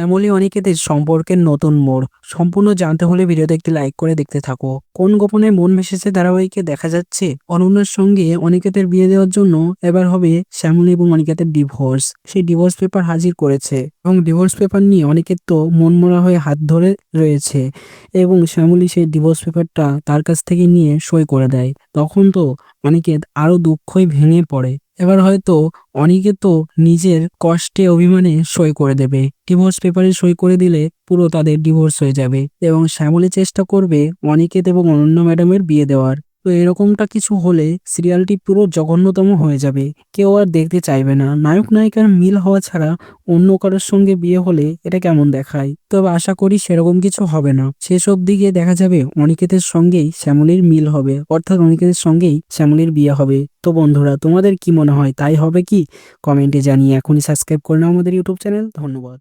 শ্যামলী অনিকেতের সম্পর্কের নতুন মোড় সম্পূর্ণ জানতে হলে ভিডিওতে একটি লাইক করে দেখতে থাকো। কোন গোপনে মন ভেসেছে ধারাবাহিকে দেখা যাচ্ছে অনন্যার সঙ্গে অনিকেতের বিয়ে দেওয়ার জন্য এবার হবে শ্যামলী এবং অনিকেতের ডিভোর্স। সেই ডিভোর্স পেপার হাজির করেছে এবং ডিভোর্স পেপার নিয়ে অনিকেত তো মনমরা হয়ে হাত ধরে রয়েছে এবং শ্যামলী সেই ডিভোর্স পেপারটা তার কাছ থেকে নিয়ে সই করে দেয়। তখন তো অনিকেত আরো দুঃখই ভেঙে পড়ে। এবার হয়তো অনিকেত নিজের কষ্টে অভিমানে সই করে দেবে। ডিভোর্স পেপারে সই করে দিলে পুরো তাদের ডিভোর্স হয়ে যাবে এবং শ্যামলী চেষ্টা করবে অনিকেত এবং অনন্যা ম্যাডামের বিয়ে দেওয়ার। তো এরকমটা কিছু হলে সিরিয়ালটি পুরো জঘন্যতম হয়ে যাবে, কেউ আর দেখতে চাইবে না। নায়ক নায়িকার মিল হওয়া ছাড়া অন্য কারোর সঙ্গে বিয়ে হলে এটা কেমন দেখায়। তবে আশা করি সেরকম কিছু হবে না। সেসব দিকে দেখা যাবে অনিকেতের সঙ্গেই শ্যামলীর মিল হবে, অর্থাৎ অনিকেতের সঙ্গেই শ্যামলীর বিয়ে হবে। তো বন্ধুরা, তোমাদের কি মনে হয়, তাই হবে কি? কমেন্টে জানিয়ে এখনই সাবস্ক্রাইব করে নাও আমাদের ইউটিউব চ্যানেল। ধন্যবাদ।